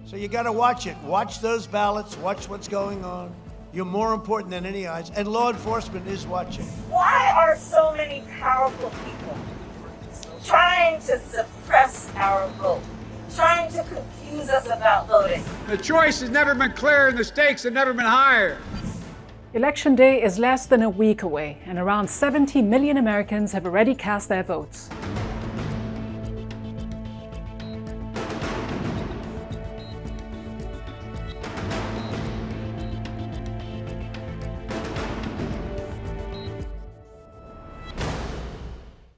So you got to watch it. Watch those ballots. Watch what's going on. You're more important than any eyes, and law enforcement is watching. Why are so many powerful people trying to suppress our vote, trying to confuse us about voting? The choice has never been clearer and the stakes have never been higher. Election day is less than a week away, and around 70 million Americans have already cast their votes.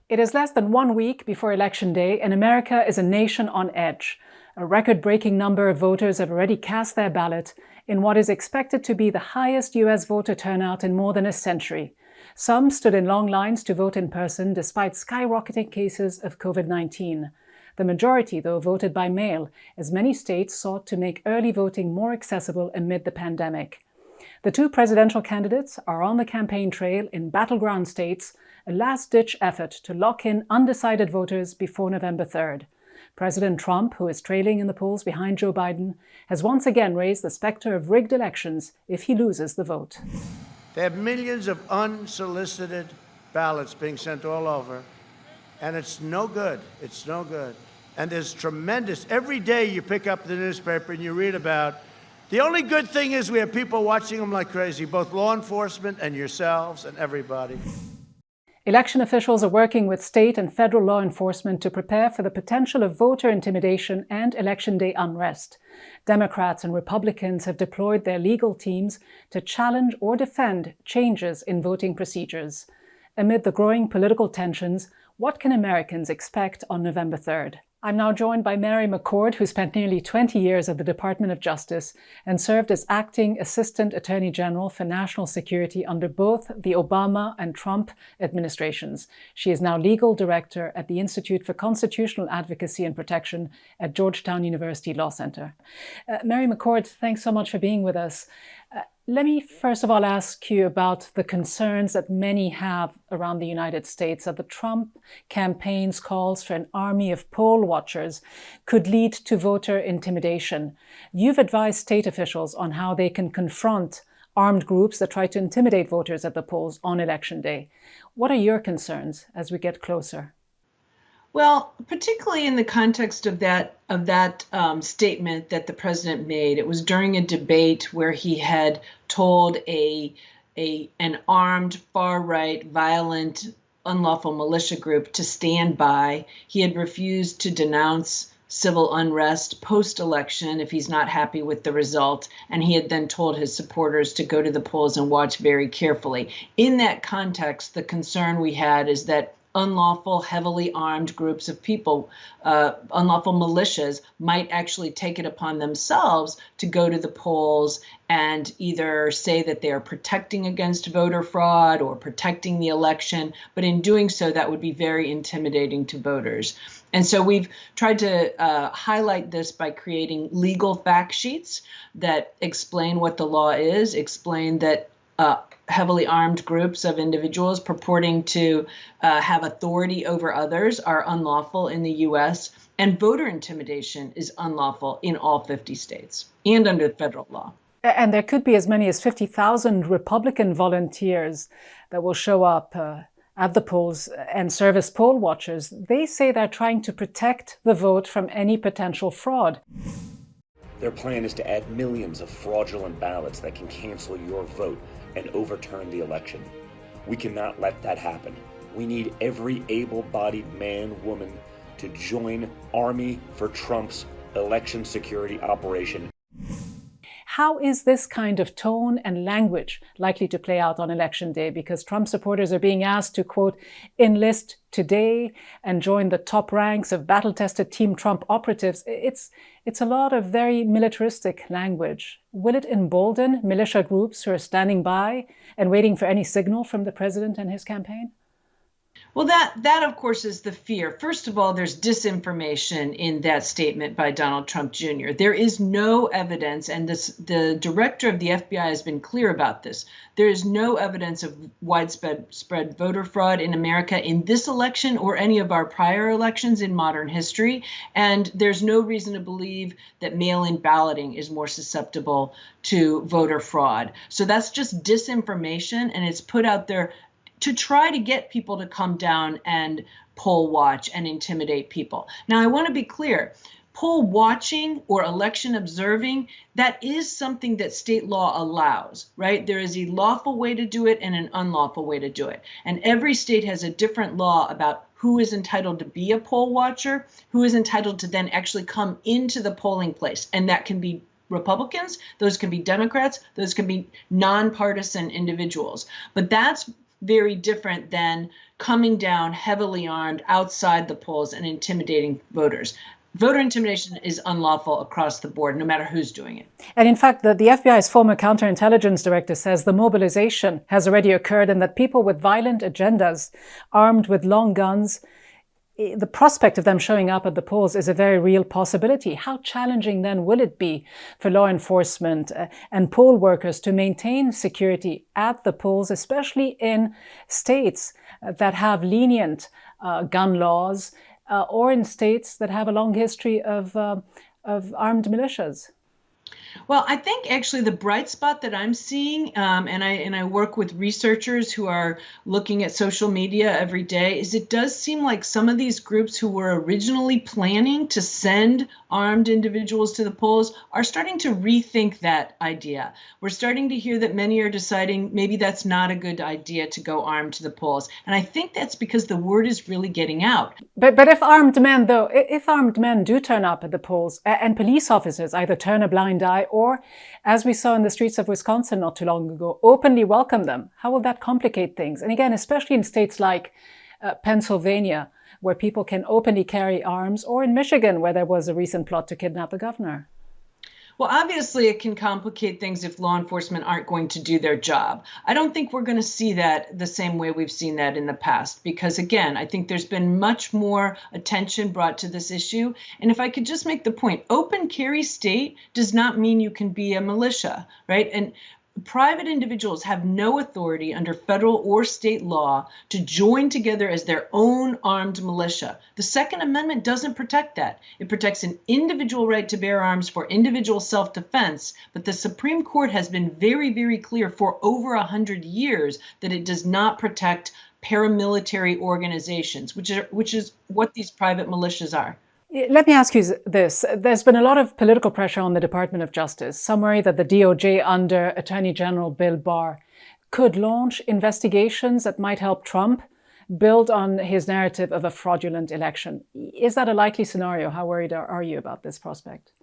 It is less than 1 week before Election Day, and America is a nation on edge. A record-breaking number of voters have already cast their ballot in what is expected to be the highest US voter turnout in more than a century. Some stood in long lines to vote in person despite skyrocketing cases of COVID-19. The majority, though, voted by mail, as many states sought to make early voting more accessible amid the pandemic. The two presidential candidates are on the campaign trail in battleground states, a last-ditch effort to lock in undecided voters before November 3rd. President Trump, who is trailing in the polls behind Joe Biden, has once again raised the specter of rigged elections if he loses the vote. They have millions of unsolicited ballots being sent all over, and it's no good. It's no good. And there's tremendous, every day you pick up the newspaper and you read about, the only good thing is we have people watching them like crazy, both law enforcement and yourselves and everybody. Election officials are working with state and federal law enforcement to prepare for the potential of voter intimidation and election day unrest. Democrats and Republicans have deployed their legal teams to challenge or defend changes in voting procedures. Amid the growing political tensions, what can Americans expect on November 3rd? I'm now joined by Mary McCord, who spent nearly 20 years at the Department of Justice and served as acting Assistant Attorney General for National Security under both the Obama and Trump administrations. She is now Legal Director at the Institute for Constitutional Advocacy and Protection at Georgetown University Law Center. Mary McCord, thanks so much for being with us. Let me first of all ask you about the concerns that many have around the United States that the Trump campaign's calls for an army of poll watchers could lead to voter intimidation. You've advised state officials on how they can confront armed groups that try to intimidate voters at the polls on Election Day. What are your concerns as we get closer? Well, particularly in the context of that statement that the president made, it was during a debate where he had told an armed, far-right, violent, unlawful militia group to stand by. He had refused to denounce civil unrest post-election if he's not happy with the result, and he had then told his supporters to go to the polls and watch very carefully. In that context, the concern we had is that unlawful, heavily armed groups of people, unlawful militias, might actually take it upon themselves to go to the polls and either say that they are protecting against voter fraud or protecting the election. But in doing so, that would be very intimidating to voters. And so we've tried to highlight this by creating legal fact sheets that explain what the law is, explain that heavily armed groups of individuals purporting to have authority over others are unlawful in the U.S., and voter intimidation is unlawful in all 50 states and under federal law. And there could be as many as 50,000 Republican volunteers that will show up at the polls and serve as poll watchers. They say they're trying to protect the vote from any potential fraud. Their plan is to add millions of fraudulent ballots that can cancel your vote and overturn the election. We cannot let that happen. We need every able-bodied man, woman to join Army for Trump's election security operation. How is this kind of tone and language likely to play out on Election Day? Because Trump supporters are being asked to, quote, enlist today and join the top ranks of battle-tested Team Trump operatives. It's a lot of very militaristic language. Will it embolden militia groups who are standing by and waiting for any signal from the president and his campaign? Well, that of course is the fear. First of all, there's disinformation in that statement by Donald Trump Jr. There is no evidence, and the director of the FBI has been clear about this. There is no evidence of widespread voter fraud in America in this election or any of our prior elections in modern history. And there's no reason to believe that mail-in balloting is more susceptible to voter fraud. So that's just disinformation, and it's put out there to try to get people to come down and poll watch and intimidate people. Now, I want to be clear. Poll watching or election observing, that is something that state law allows, right? There is a lawful way to do it and an unlawful way to do it. And every state has a different law about who is entitled to be a poll watcher, who is entitled to then actually come into the polling place. And that can be Republicans, those can be Democrats, those can be nonpartisan individuals. But that's very different than coming down heavily armed outside the polls and intimidating voters. Voter intimidation is unlawful across the board, no matter who's doing it. And in fact, the FBI's former counterintelligence director says the mobilization has already occurred and that people with violent agendas, armed with long guns, the prospect of them showing up at the polls is a very real possibility. How challenging then will it be for law enforcement and poll workers to maintain security at the polls, especially in states that have lenient gun laws or in states that have a long history of armed militias? Well, I think actually the bright spot that I'm seeing, and I work with researchers who are looking at social media every day, is it does seem like some of these groups who were originally planning to send armed individuals to the polls are starting to rethink that idea. We're starting to hear that many are deciding maybe that's not a good idea to go armed to the polls. And I think that's because the word is really getting out. But if armed men do turn up at the polls and police officers either turn a blind eye or, as we saw in the streets of Wisconsin not too long ago, openly welcome them, how will that complicate things? And again, especially in states like Pennsylvania, where people can openly carry arms, or in Michigan, where there was a recent plot to kidnap the governor. Well, obviously, it can complicate things if law enforcement aren't going to do their job. I don't think we're going to see that the same way we've seen that in the past, because, again, I think there's been much more attention brought to this issue. And if I could just make the point, open carry state does not mean you can be a militia, right? And private individuals have no authority under federal or state law to join together as their own armed militia. The Second Amendment doesn't protect that. It protects an individual right to bear arms for individual self-defense, but the Supreme Court has been very, very clear for over 100 years that it does not protect paramilitary organizations, which is what these private militias are. Let me ask you this. There's been a lot of political pressure on the Department of Justice. Some worry that the DOJ under Attorney General Bill Barr could launch investigations that might help Trump build on his narrative of a fraudulent election. Is that a likely scenario? How worried are you about this prospect?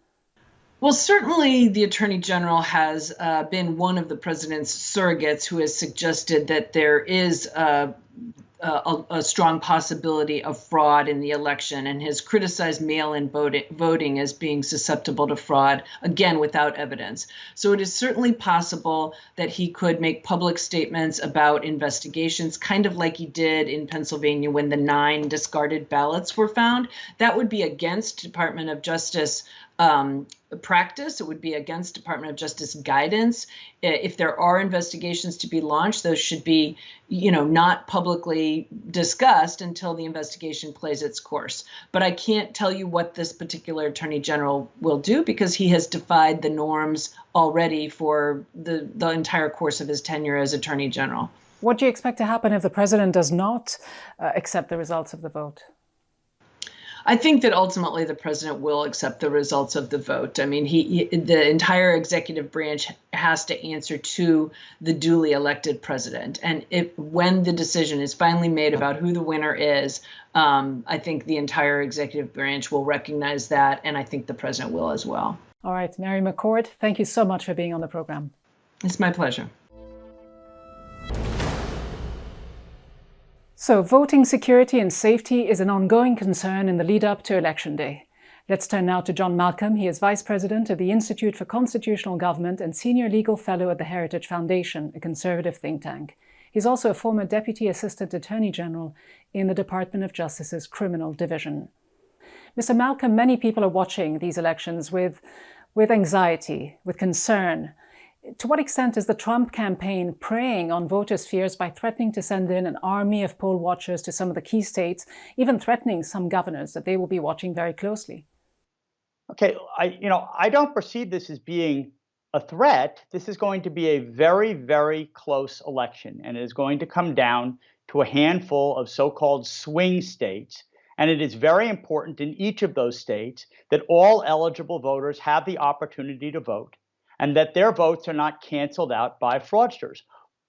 Well, certainly the Attorney General has been one of the president's surrogates who has suggested that there is a strong possibility of fraud in the election and has criticized mail-in voting as being susceptible to fraud, again, without evidence. So it is certainly possible that he could make public statements about investigations, kind of like he did in Pennsylvania when the 9 discarded ballots were found. That would be against Department of Justice practice. It would be against Department of Justice guidance. If there are investigations to be launched, those should be, not publicly discussed until the investigation plays its course. But I can't tell you what this particular Attorney General will do because he has defied the norms already for the entire course of his tenure as Attorney General. What do you expect to happen if the president does not accept the results of the vote? I think that ultimately the president will accept the results of the vote. I mean, the entire executive branch has to answer to the duly elected president. And when the decision is finally made about who the winner is, I think the entire executive branch will recognize that. And I think the president will as well. All right, Mary McCord, thank you so much for being on the program. It's my pleasure. So, voting security and safety is an ongoing concern in the lead up to Election Day. Let's turn now to John Malcolm. He is Vice President of the Institute for Constitutional Government and Senior Legal Fellow at the Heritage Foundation, a conservative think tank. He's also a former Deputy Assistant Attorney General in the Department of Justice's Criminal Division. Mr. Malcolm, many people are watching these elections with anxiety, with concern. To what extent is the Trump campaign preying on voters' fears by threatening to send in an army of poll watchers to some of the key states, even threatening some governors that they will be watching very closely? Okay, I don't perceive this as being a threat. This is going to be a very, very close election, and it is going to come down to a handful of so-called swing states. And it is very important in each of those states that all eligible voters have the opportunity to vote and that their votes are not canceled out by fraudsters.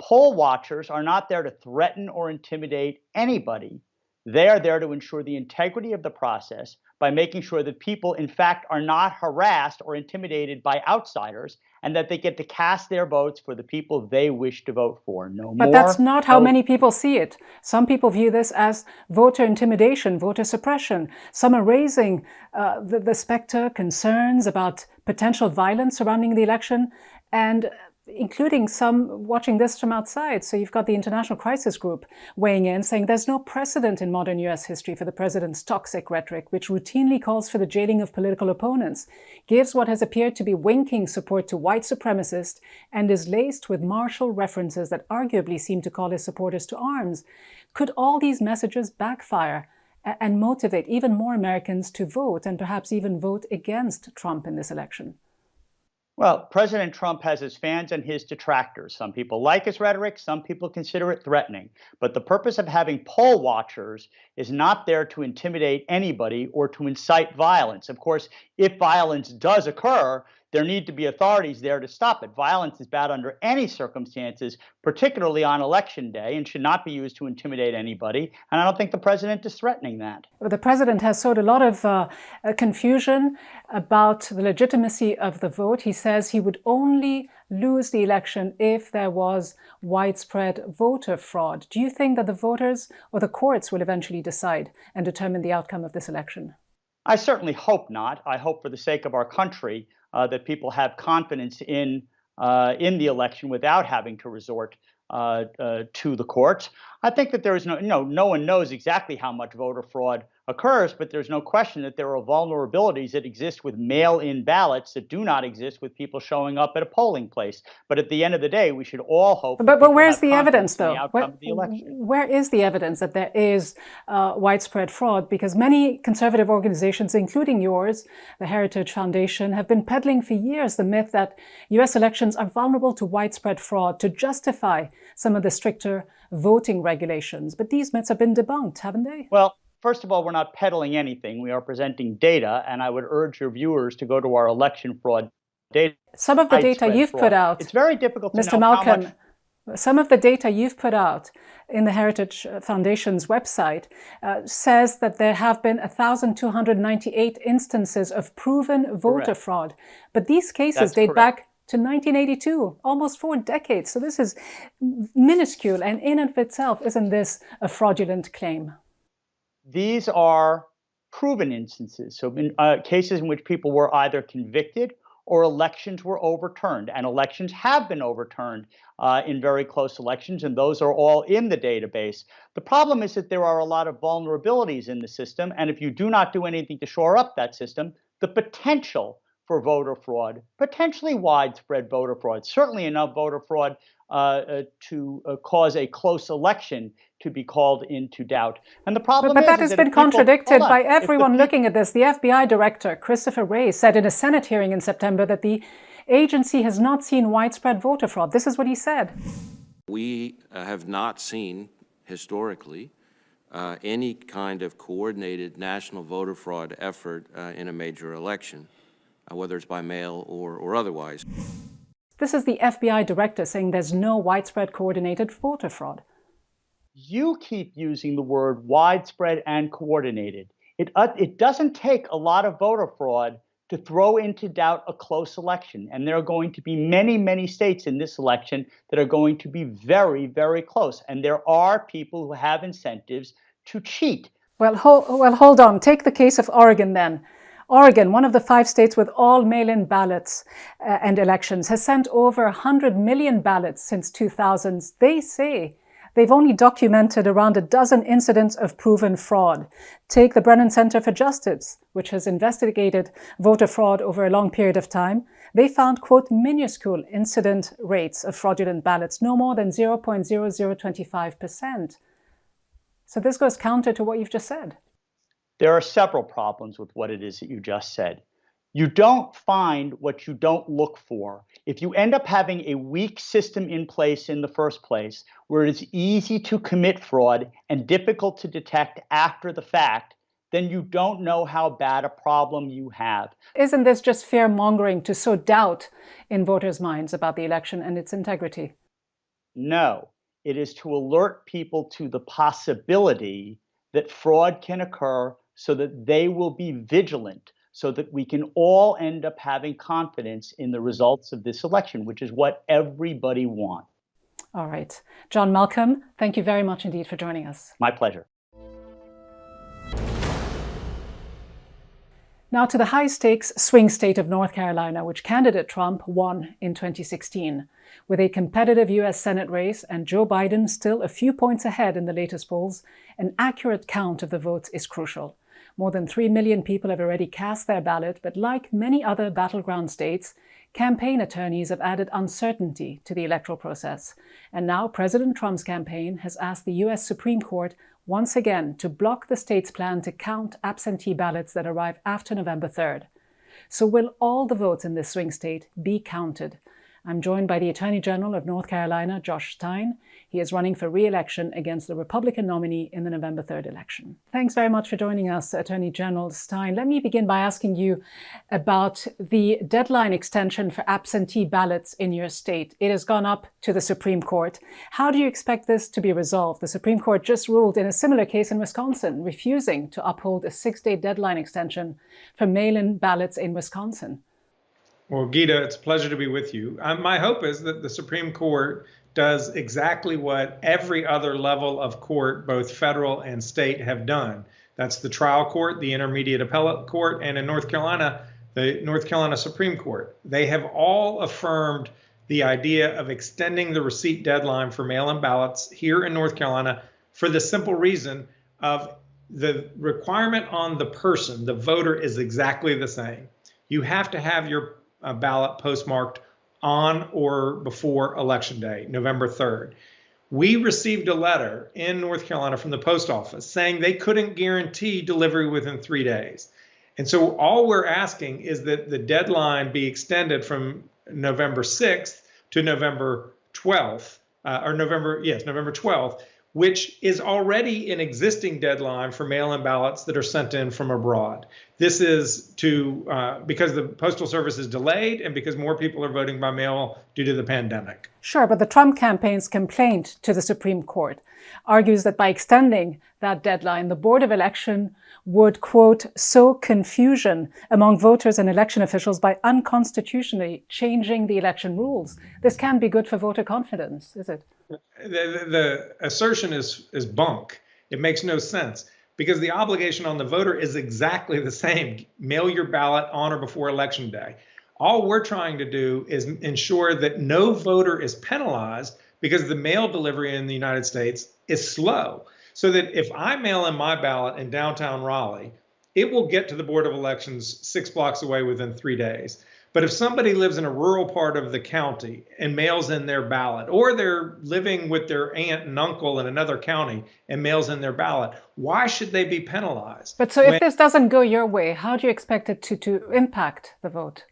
Poll watchers are not there to threaten or intimidate anybody. They are there to ensure the integrity of the process by making sure that people, in fact, are not harassed or intimidated by outsiders, and that they get to cast their votes for the people they wish to vote for. No more. But that's not how many people see it. Some people view this as voter intimidation, voter suppression. Some are raising the specter concerns about potential violence surrounding the election, and including some watching this from outside. So you've got the International Crisis Group weighing in, saying there's no precedent in modern US history for the president's toxic rhetoric, which routinely calls for the jailing of political opponents, gives what has appeared to be winking support to white supremacists, and is laced with martial references that arguably seem to call his supporters to arms. Could all these messages backfire and motivate even more Americans to vote, and perhaps even vote against Trump in this election? Well, President Trump has his fans and his detractors. Some people like his rhetoric, some people consider it threatening. But the purpose of having poll watchers is not there to intimidate anybody or to incite violence. Of course, if violence does occur, there need to be authorities there to stop it. Violence is bad under any circumstances, particularly on election day, and should not be used to intimidate anybody. And I don't think the president is threatening that. The president has sowed a lot of confusion about the legitimacy of the vote. He says he would only lose the election if there was widespread voter fraud. Do you think that the voters or the courts will eventually decide and determine the outcome of this election? I certainly hope not. I hope for the sake of our country that people have confidence in the election without having to resort to the courts. I think that there is no one knows exactly how much voter fraud occurs, but there's no question that there are vulnerabilities that exist with mail-in ballots that do not exist with people showing up at a polling place. But at the end of the day, we should all hope. But where's the evidence, though? Where is the evidence that there is widespread fraud? Because many conservative organizations, including yours, the Heritage Foundation, have been peddling for years the myth that U.S. elections are vulnerable to widespread fraud to justify some of the stricter voting regulations. But these myths have been debunked, haven't they? Well, first of all, we're not peddling anything. We are presenting data, and I would urge your viewers to go to our election fraud data. Some of the data you've put out, it's very difficult to Mr. know Malcolm, how much. Some of the data you've put out in the Heritage Foundation's website says that there have been 1,298 instances of proven voter fraud. But these cases date back to 1982, almost 4 decades. So this is minuscule, and in and of itself, isn't this a fraudulent claim? These are proven instances. So in cases in which people were either convicted or elections were overturned. And elections have been overturned in very close elections, and those are all in the database. The problem is that there are a lot of vulnerabilities in the system, and if you do not do anything to shore up that system, the potential for voter fraud, potentially widespread voter fraud, certainly enough voter fraud to cause a close election to be called into doubt. And the problem but that has been contradicted by everyone looking at this. The FBI director, Christopher Wray, said in a Senate hearing in September that the agency has not seen widespread voter fraud. This is what he said. We have not seen, historically, any kind of coordinated national voter fraud effort in a major election, whether it's by mail or otherwise. This is the FBI director saying there's no widespread coordinated voter fraud. You keep using the word widespread and coordinated. It doesn't take a lot of voter fraud to throw into doubt a close election. And there are going to be many, many states in this election that are going to be very, very close. And there are people who have incentives to cheat. Well, hold on. Take the case of Oregon then. Oregon, one of the 5 states with all mail-in ballots and elections, has sent over 100 million ballots since 2000. They say they've only documented around a dozen incidents of proven fraud. Take the Brennan Center for Justice, which has investigated voter fraud over a long period of time. They found, quote, minuscule incident rates of fraudulent ballots, no more than 0.0025%. So this goes counter to what you've just said. There are several problems with what it is that you just said. You don't find what you don't look for. If you end up having a weak system in place in the first place, where it is easy to commit fraud and difficult to detect after the fact, then you don't know how bad a problem you have. Isn't this just fear-mongering to sow doubt in voters' minds about the election and its integrity? No, it is to alert people to the possibility that fraud can occur so that they will be vigilant, so that we can all end up having confidence in the results of this election, which is what everybody wants. All right. John Malcolm, thank you very much indeed for joining us. My pleasure. Now to the high-stakes swing state of North Carolina, which candidate Trump won in 2016. With a competitive U.S. Senate race and Joe Biden still a few points ahead in the latest polls, an accurate count of the votes is crucial. More than 3 million people have already cast their ballot, but like many other battleground states, campaign attorneys have added uncertainty to the electoral process. And now President Trump's campaign has asked the U.S. Supreme Court once again to block the state's plan to count absentee ballots that arrive after November 3rd. So will all the votes in this swing state be counted? I'm joined by the Attorney General of North Carolina, Josh Stein. He is running for re-election against the Republican nominee in the November 3rd election. Thanks very much for joining us, Attorney General Stein. Let me begin by asking you about the deadline extension for absentee ballots in your state. It has gone up to the Supreme Court. How do you expect this to be resolved? The Supreme Court just ruled in a similar case in Wisconsin, refusing to uphold a 6-day deadline extension for mail-in ballots in Wisconsin. Well, Gita, it's a pleasure to be with you. My hope is that the Supreme Court does exactly what every other level of court, both federal and state, have done. That's the trial court, the intermediate appellate court, and in North Carolina, the North Carolina Supreme Court. They have all affirmed the idea of extending the receipt deadline for mail-in ballots here in North Carolina for the simple reason of the requirement on the person, the voter, is exactly the same. You have to have your ballot postmarked on or before Election Day, November 3rd. We received a letter in North Carolina from the post office saying they couldn't guarantee delivery within 3 days. And so all we're asking is that the deadline be extended from November 6th to November 12th, November 12th, which is already an existing deadline for mail-in ballots that are sent in from abroad. This is because the Postal Service is delayed and because more people are voting by mail due to the pandemic. Sure, but the Trump campaign's complaint to the Supreme Court argues that by extending that deadline, the Board of Election would, quote, sow confusion among voters and election officials by unconstitutionally changing the election rules. This can't be good for voter confidence, is it? The assertion is bunk. It makes no sense because the obligation on the voter is exactly the same. Mail your ballot on or before Election Day. All we're trying to do is ensure that no voter is penalized because the mail delivery in the United States is slow. So that if I mail in my ballot in downtown Raleigh, it will get to the Board of Elections 6 blocks away within 3 days. But if somebody lives in a rural part of the county and mails in their ballot, or they're living with their aunt and uncle in another county and mails in their ballot, why should they be penalized? But so if this doesn't go your way, how do you expect it to impact the vote?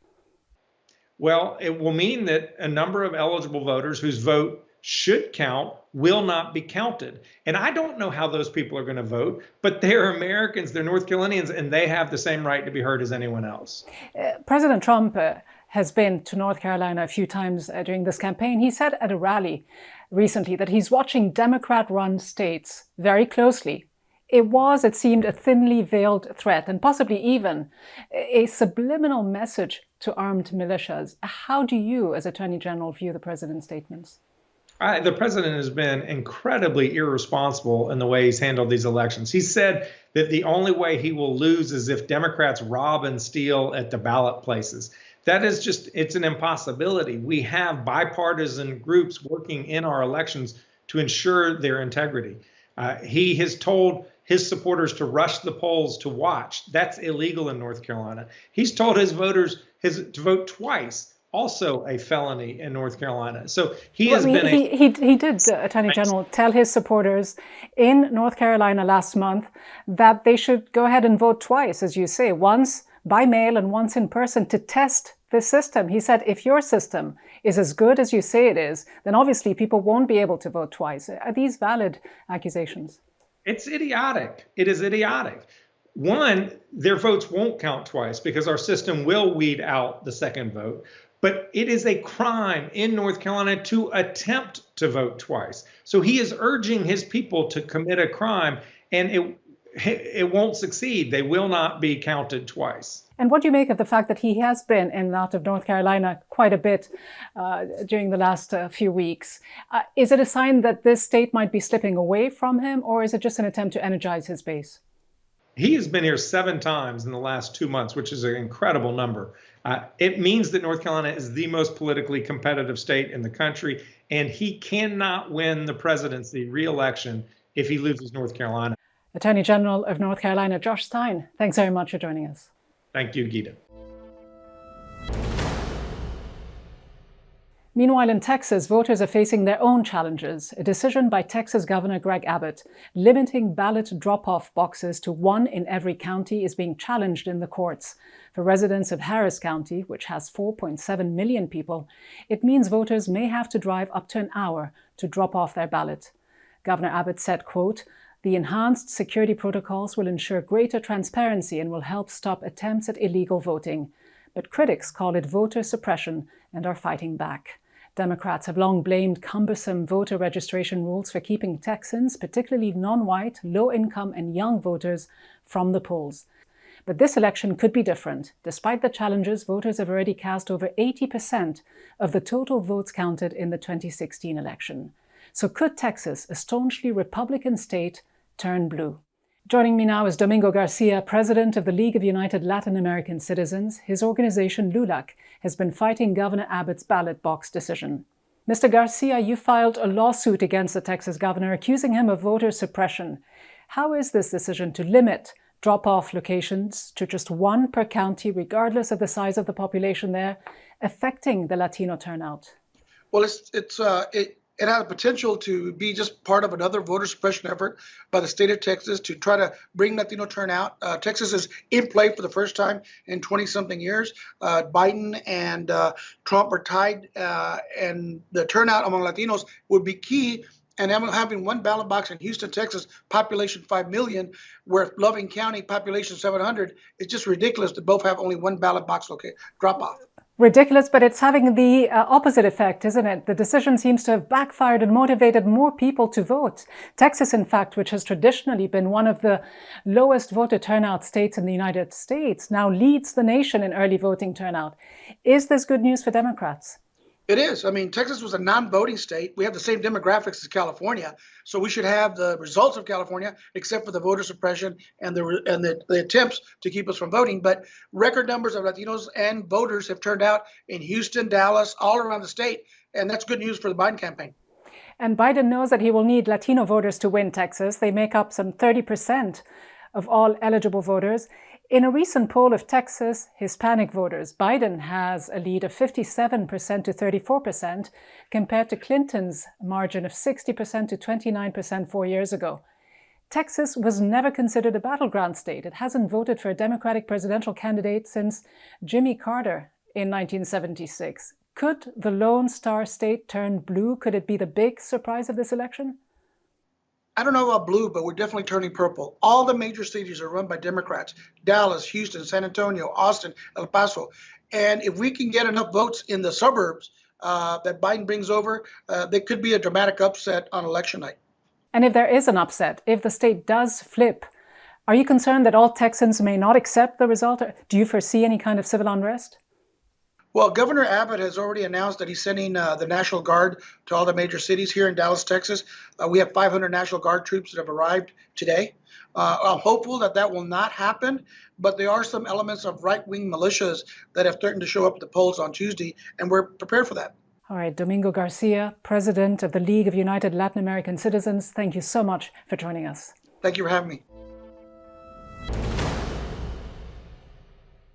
Well, it will mean that a number of eligible voters whose vote should count will not be counted. And I don't know how those people are going to vote, but they're Americans, they're North Carolinians, and they have the same right to be heard as anyone else. President Trump has been to North Carolina a few times during this campaign. He said at a rally recently that he's watching Democrat-run states very closely. It seemed, a thinly veiled threat and possibly even a subliminal message to armed militias. How do you, as Attorney General, view the president's statements? The president has been incredibly irresponsible in the way he's handled these elections. He said that the only way he will lose is if Democrats rob and steal at the ballot places. That is just, it's an impossibility. We have bipartisan groups working in our elections to ensure their integrity. He has told his supporters to rush the polls to watch. That's illegal in North Carolina. He's told his voters to vote twice, also a felony in North Carolina. So he has been he did, Attorney General, tell his supporters in North Carolina last month that they should go ahead and vote twice, as you say, once by mail and once in person to test the system. He said, if your system is as good as you say it is, then obviously people won't be able to vote twice. Are these valid accusations? It's idiotic. It is idiotic. One, their votes won't count twice because our system will weed out the second vote. But it is a crime in North Carolina to attempt to vote twice. So he is urging his people to commit a crime, and it won't succeed. They will not be counted twice. And what do you make of the fact that he has been in and out of North Carolina quite a bit during the last few weeks? Is it a sign that this state might be slipping away from him, or is it just an attempt to energize his base? He has been here 7 times in the last 2 months, which is an incredible number. It means that North Carolina is the most politically competitive state in the country, and he cannot win the presidency re-election if he loses North Carolina. Attorney General of North Carolina, Josh Stein, thanks very much for joining us. Thank you, Gita. Meanwhile, in Texas, voters are facing their own challenges. A decision by Texas Governor Greg Abbott limiting ballot drop-off boxes to 1 in every county is being challenged in the courts. For residents of Harris County, which has 4.7 million people, it means voters may have to drive up to an hour to drop off their ballot. Governor Abbott said, quote, "The enhanced security protocols will ensure greater transparency and will help stop attempts at illegal voting." But critics call it voter suppression and are fighting back. Democrats have long blamed cumbersome voter registration rules for keeping Texans, particularly non-white, low-income and young voters, from the polls. But this election could be different. Despite the challenges, voters have already cast over 80% of the total votes counted in the 2016 election. So could Texas, a staunchly Republican state, turn blue? Joining me now is Domingo Garcia, president of the League of United Latin American Citizens. His organization, LULAC, has been fighting Governor Abbott's ballot box decision. Mr. Garcia, you filed a lawsuit against the Texas governor, accusing him of voter suppression. How is this decision to limit drop-off locations to just 1 per county, regardless of the size of the population there, affecting the Latino turnout? Well, it has potential to be just part of another voter suppression effort by the state of Texas to try to bring Latino turnout. Texas is in play for the first time in 20-something years. Biden and Trump are tied, and the turnout among Latinos would be key. And having 1 ballot box in Houston, Texas, population 5 million, where Loving County, population 700, it's just ridiculous to both have only 1 ballot box drop-off. Ridiculous, but it's having the opposite effect, isn't it? The decision seems to have backfired and motivated more people to vote. Texas, in fact, which has traditionally been one of the lowest voter turnout states in the United States, now leads the nation in early voting turnout. Is this good news for Democrats? It is. I mean, Texas was a non-voting state. We have the same demographics as California, so we should have the results of California, except for the voter suppression and the attempts to keep us from voting. But record numbers of Latinos and voters have turned out in Houston, Dallas, all around the state, and that's good news for the Biden campaign. And Biden knows that he will need Latino voters to win Texas. They make up some 30% of all eligible voters. In a recent poll of Texas Hispanic voters, Biden has a lead of 57% to 34%, compared to Clinton's margin of 60% to 29% 4 years ago. Texas was never considered a battleground state. It hasn't voted for a Democratic presidential candidate since Jimmy Carter in 1976. Could the Lone Star State turn blue? Could it be the big surprise of this election? I don't know about blue, but we're definitely turning purple. All the major cities are run by Democrats: Dallas, Houston, San Antonio, Austin, El Paso. And if we can get enough votes in the suburbs that Biden brings over, there could be a dramatic upset on election night. And if there is an upset, if the state does flip, are you concerned that all Texans may not accept the result? Do you foresee any kind of civil unrest? Well, Governor Abbott has already announced that he's sending the National Guard to all the major cities here in Dallas, Texas. We have 500 National Guard troops that have arrived today. I'm hopeful that that will not happen, but there are some elements of right-wing militias that have threatened to show up at the polls on Tuesday, and we're prepared for that. All right, Domingo Garcia, President of the League of United Latin American Citizens, thank you so much for joining us. Thank you for having me.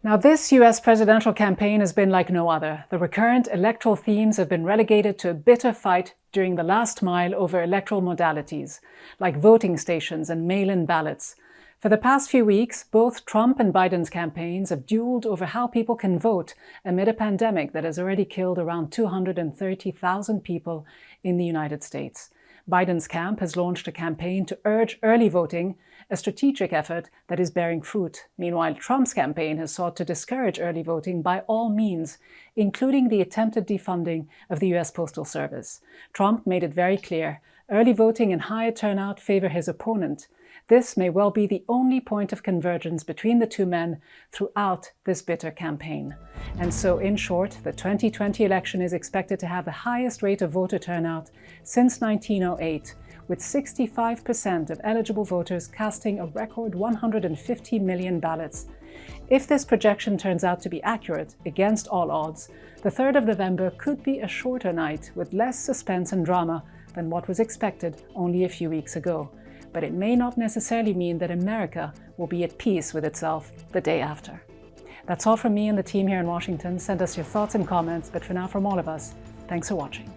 Now, this US presidential campaign has been like no other. The recurrent electoral themes have been relegated to a bitter fight during the last mile over electoral modalities, like voting stations and mail-in ballots. For the past few weeks, both Trump and Biden's campaigns have dueled over how people can vote amid a pandemic that has already killed around 230,000 people in the United States. Biden's camp has launched a campaign to urge early voting, a strategic effort that is bearing fruit. Meanwhile, Trump's campaign has sought to discourage early voting by all means, including the attempted defunding of the US Postal Service. Trump made it very clear, early voting and higher turnout favor his opponent. This may well be the only point of convergence between the two men throughout this bitter campaign. And so, in short, the 2020 election is expected to have the highest rate of voter turnout since 1908, with 65% of eligible voters casting a record 150 million ballots. If this projection turns out to be accurate, against all odds, the 3rd of November could be a shorter night with less suspense and drama than what was expected only a few weeks ago. But it may not necessarily mean that America will be at peace with itself the day after. That's all from me and the team here in Washington. Send us your thoughts and comments, but for now, from all of us, thanks for watching.